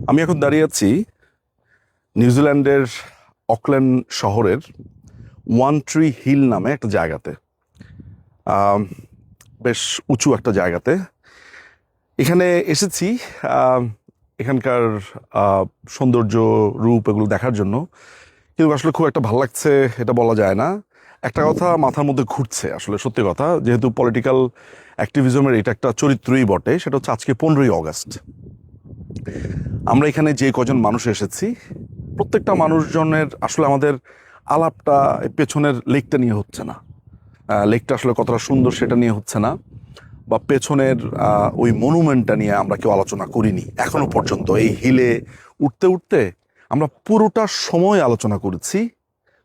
আমি এখন দাঁড়িয়ে আছি নিউজিল্যান্ডের অকল্যান্ড শহরের ওয়ান ট্রি হিল নামে একটা জায়গাতে। আম, বেশ উঁচু একটা জায়গাতে এখানে এসেছি। আম, এখানকার সৌন্দর্য, রূপ এগুলো দেখার জন্য। কিন্তু আসলে খুব একটা ভালো লাগছে এটা বলা যায় না। একটা কথা মাথার মধ্যে ঘুরছে, আসলে সত্যি কথা, যেহেতু পলিটিক্যাল অ্যাক্টিভিজমের এটা একটা চরিত্রই বটে। সেটা হচ্ছে আজকে 15ই অগাস্ট। আমরা এখানে যে কজন মানুষ এসেছি, প্রত্যেকটা মানুষজনের আসলে আমাদের আলাপটা পেছনের লেকটা নিয়ে হচ্ছে না। লেকটা আসলে কতটা সুন্দর সেটা নিয়ে হচ্ছে না, বা পেছনের ওই মনুমেন্টটা নিয়ে আমরা কেউ আলোচনা করিনি এখনো পর্যন্ত। এই হিলে উঠতে উঠতে আমরা পুরোটা সময় আলোচনা করেছি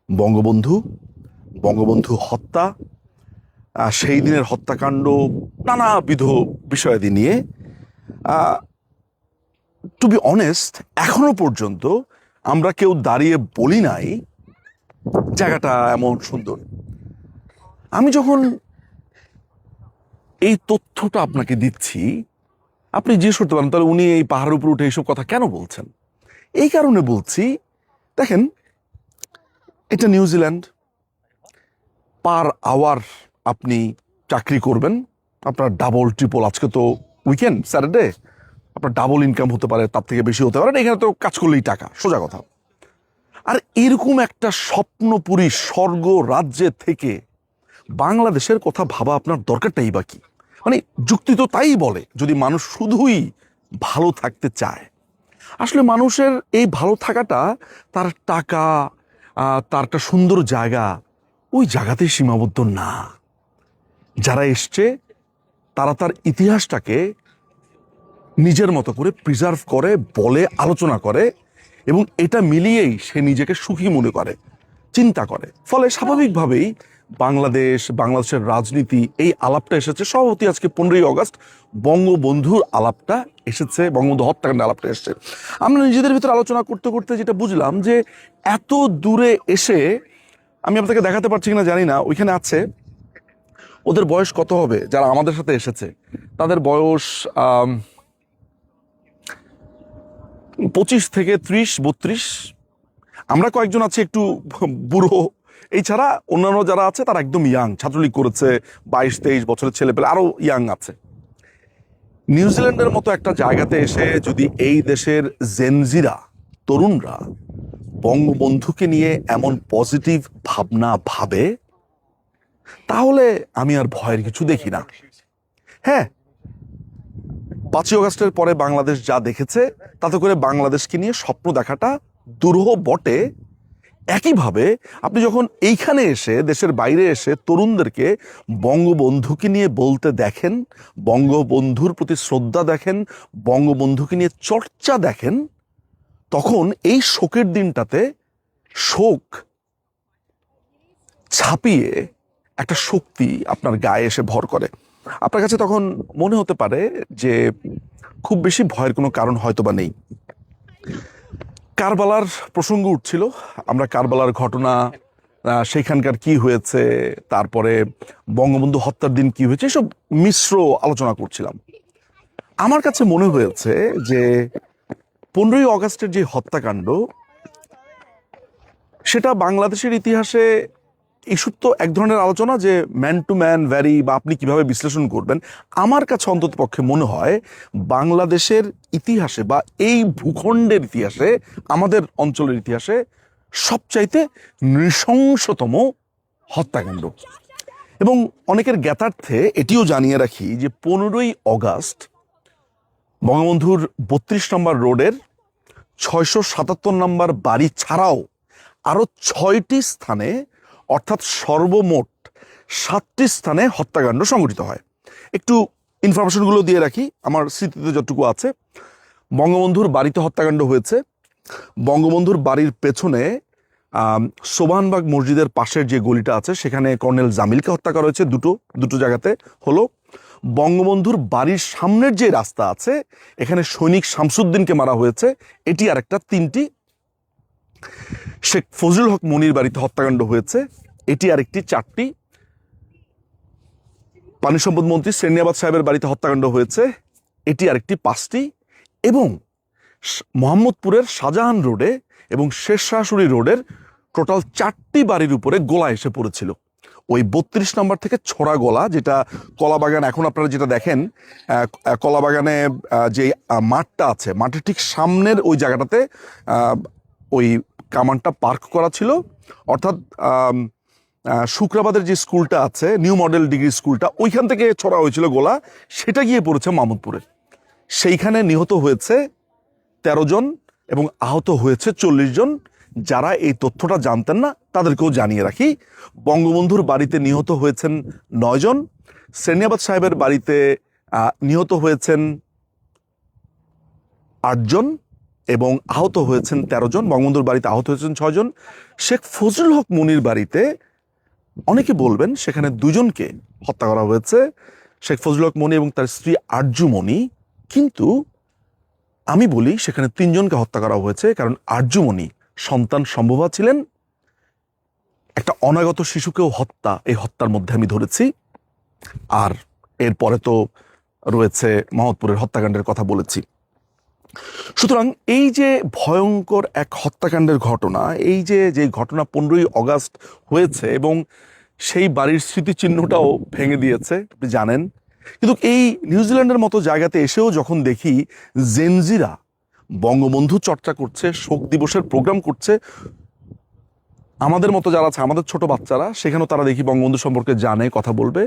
বঙ্গবন্ধু, বঙ্গবন্ধু হত্যা, সেই দিনের হত্যাকাণ্ড, নানাবিধ বিষয়াদি নিয়ে। টু বি অনেস্ট, এখনো পর্যন্ত আমরা কেউ দাঁড়িয়ে বলি নাই জায়গাটা এমন সুন্দর। আমি যখন এই তথ্যটা আপনাকে দিচ্ছি, আপনি জিজ্ঞেস করতে পারেন তাহলে উনি এই পাহাড়ের উপর উঠে এইসব কথা কেন বলছেন। এই কারণে বলছি, দেখেন, এটা নিউজিল্যান্ড। পার আওয়ার আপনি চাকরি করবেন, আপনার ডাবল ট্রিপল, আজকে তো উইকেন্ড, স্যাটারডে, আপনার ডাবল ইনকাম হতে পারে, তার থেকে বেশি হতে পারে। এখানে তো কাজ করলেই টাকা, সোজা কথা। আর এরকম একটা স্বপ্নপুরী স্বর্গ রাজ্যে থেকে বাংলাদেশের কথা ভাবা আপনার দরকারটাই বা কি? মানে যুক্তি তো তাই বলে, যদি মানুষ শুধুই ভালো থাকতে চায়। আসলে মানুষের এই ভালো থাকাটা তার টাকা, তার একটা সুন্দর জায়গা, ওই জায়গাতেই সীমাবদ্ধ না। যারা এসছে তারা তার ইতিহাসটাকে নিজের মতো করে প্রিজার্ভ করে, বলে, আলোচনা করে, এবং এটা মিলিয়েই সে নিজেকে সুখী মনে করে, চিন্তা করে। ফলে স্বাভাবিকভাবেই বাংলাদেশের রাজনীতি, এই আলাপটা এসেছে সভাপতি আজকে 15ই অগাস্ট বঙ্গবন্ধুর আলাপটা এসেছে, বঙ্গবন্ধু হত্যাকাণ্ডের আলাপটা এসেছে। আমরা নিজেদের ভিতরে আলোচনা করতে করতে যেটা বুঝলাম, যে এত দূরে এসে, আমি আপনাকে দেখাতে পারছি কিনা জানি না, ওইখানে আছে, ওদের বয়স কত হবে যারা আমাদের সাথে এসেছে, তাদের বয়স 25 থেকে 30-32। আমরা কয়েকজন আছি একটু বুড়ো। এই ছাড়া অন্যান্য যারা আছে তারা একদম ইয়াং, ছাত্রলীগ করেছে, 22-23 বছরের ছেলে পেলে, আরো ইয়াং আছে। নিউজিল্যান্ডের মতো একটা জায়গাতে এসে যদি এই দেশের জেনজিরা, তরুণরা বঙ্গবন্ধুকে নিয়ে এমন পজিটিভ ভাবনা ভাবে, তাহলে আমি আর ভয়ের কিছু দেখি না। হ্যাঁ, 5ই অগাস্টের পরে বাংলাদেশ যা দেখেছে, তাতে করে বাংলাদেশকে নিয়ে স্বপ্ন দেখাটা দুরূহ বটে। একইভাবে আপনি যখন এইখানে এসে, দেশের বাইরে এসে তরুণদেরকে বঙ্গবন্ধুকে নিয়ে বলতে দেখেন, বঙ্গবন্ধুর প্রতি শ্রদ্ধা দেখেন, বঙ্গবন্ধুকে নিয়ে চর্চা দেখেন, তখন এই শোকের দিনটাতে শোক ছাপিয়ে একটা শক্তি আপনার গায়ে এসে ভর করে। আপনার কাছে তখন মনে হতে পারে যে খুব বেশি ভয়ের কোনো কারণ হয়তো বা নেই। কারবালার প্রসঙ্গ উঠছিল, আমরা কারবালার ঘটনা, সেইখানকার কি হয়েছে, তারপরে বঙ্গবন্ধু হত্যার দিন কি হয়েছে, এসব মিশ্র আলোচনা করছিলাম। আমার কাছে মনে হয়েছে যে 15ই অগাস্টের যে হত্যাকাণ্ড, সেটা বাংলাদেশের ইতিহাসে, ইস্যু তো এক ধরনের আলোচনা যে ম্যান টু ম্যান ভ্যারি, বা আপনি কিভাবে বিশ্লেষণ করবেন। আমার কাছে অন্তত পক্ষে মনে হয় বাংলাদেশের ইতিহাসে, বা এই ভূখণ্ডের ইতিহাসে, আমাদের অঞ্চলের ইতিহাসে সবচাইতে নৃশংসতম হত্যাকাণ্ড। এবং অনেকের জ্ঞাতার্থে এটিও জানিয়ে রাখি যে 15ই অগাস্ট বঙ্গবন্ধুর 32 নম্বর রোডের 677 নম্বর বাড়ি ছাড়াও আরো 6টি স্থানে, অর্থাৎ সর্বমোট 7টি স্থানে হত্যাকাণ্ড সংঘটিত হয়। একটু ইনফরমেশনগুলো দিয়ে রাখি আমার স্মৃতিতে যতটুকু আছে। বঙ্গবন্ধুর বাড়িতে হত্যাকাণ্ড হয়েছে। বঙ্গবন্ধুর বাড়ির পেছনে সোবহানবাগ মসজিদের পাশের যে গলিটা আছে, সেখানে কর্নেল জামিলকে হত্যা করা হয়েছে। দুটো জায়গাতে হলো। বঙ্গবন্ধুর বাড়ির সামনের যে রাস্তা আছে, এখানে সৈনিক শামসুদ্দিনকে মারা হয়েছে, এটি আরেকটা 3টি। শেখ ফজলুল হক মনির বাড়িতে হত্যাকাণ্ড হয়েছে, এটি আরেকটি 4টি। পানি সম্পদ মন্ত্রী সেরনিয়াবাদ সাহেবের বাড়িতে হত্যাকাণ্ড হয়েছে, এটি আরেকটি 5টি। এবং মোহাম্মদপুরের শাহজাহান রোডে এবং শেষ শাহসুরি রোডের টোটাল 4টি বাড়ির উপরে গোলা এসে পড়েছিল। ওই 32 নম্বর থেকে ছোড়া গোলা, যেটা কলাবাগান, এখন আপনারা যেটা দেখেন কলাবাগানে যে মাঠটা আছে, মাঠের ঠিক সামনের ওই জায়গাটাতে ওই কামানটা পার্ক করা ছিল। অর্থাৎ শুক্রাবাদের যে স্কুলটা আছে, নিউ মডেল ডিগ্রি স্কুলটা, ওইখান থেকে ছড়া হয়েছিল গোলা, সেটা গিয়ে পড়েছে মোহাম্মদপুরে। সেইখানে নিহত হয়েছে 13 জন এবং আহত হয়েছে 40 জন। যারা এই তথ্যটা জানতেন না তাদেরকেও জানিয়ে রাখি, বঙ্গবন্ধুর বাড়িতে নিহত হয়েছেন 9 জন, সেনিয়াবাদ সাহেবের বাড়িতে নিহত হয়েছেন 8 জন এবং আহত হয়েছেন 13 জন। বঙ্গবন্ধুর বাড়িতে আহত হয়েছেন 6 জন। শেখ ফজলুল হক মনির বাড়িতে অনেকে বলবেন সেখানে 2 জনকে হত্যা করা হয়েছে, শেখ ফজলুল হক মনি এবং তার স্ত্রী আরজু মনি। কিন্তু আমি বলি সেখানে 3 জনকে হত্যা করা হয়েছে, কারণ আরজু মনি সন্তান সম্ভবা ছিলেন। একটা অনাগত শিশুকেও হত্যা, এই হত্যার মধ্যে আমি ধরেছি। আর এরপরে তো রয়েছে মোহাম্মদপুরের হত্যাকাণ্ডের কথা বলেছি। সুতরাং এই যে ভয়ঙ্কর এক হত্যাকাণ্ডের ঘটনা, এই যে ঘটনা 15ই অগাস্ট হয়েছে এবং সেই বাড়ির স্মৃতিচিহ্নটাও ভেঙে দিয়েছে, আপনি জানেন। কিন্তু এই নিউজিল্যান্ডের মতো জায়গাতে এসেও যখন দেখি জেনজিরা বঙ্গবন্ধু চর্চা করছে, শোক দিবসের প্রোগ্রাম করছে, আমাদের মতো যারা আছে, আমাদের ছোট বাচ্চারা, সেখানেও তারা দেখি বঙ্গবন্ধু সম্পর্কে জানে, কথা বলবে,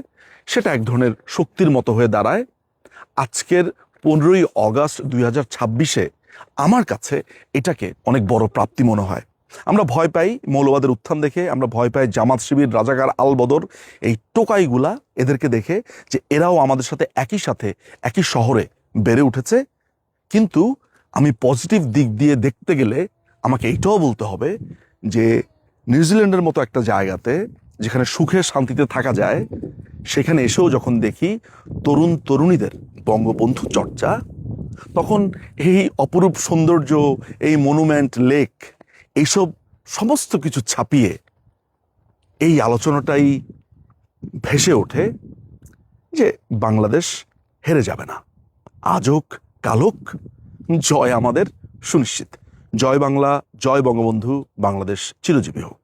সেটা এক ধরনের শক্তির মতো হয়ে দাঁড়ায়। আজকের 15ই অগাস্ট 2026-এ আমার কাছে এটাকে অনেক বড় প্রাপ্তি মনে হয়। আমরা ভয় পাই মৌলবাদের উত্থান দেখে, আমরা ভয় পাই জামাত শিবির, রাজাকার, আল বদর, এই টোকাইগুলা, এদেরকে দেখে যে এরাও আমাদের সাথে একই শহরে বেড়ে উঠেছে। কিন্তু আমি পজিটিভ দিক দিয়ে দেখতে গেলে আমাকে এইটাও বলতে হবে যে নিউজিল্যান্ডের মতো একটা জায়গাতে যেখানে সুখে শান্তিতে থাকা যায়, সেখানে এসেও যখন দেখি তরুণ তরুণীদের বঙ্গবন্ধু চর্চা, তখন এই অপরূপ সৌন্দর্য, এই মনুমেন্ট, লেক, এইসব সমস্ত কিছু ছাপিয়ে এই আলোচনাটাই ভেসে ওঠে যে বাংলাদেশ হেরে যাবে না। আজ হোক কাল হোক, জয় আমাদের সুনিশ্চিত। জয় বাংলা, জয় বঙ্গবন্ধু, বাংলাদেশ চিরজীবী হোক।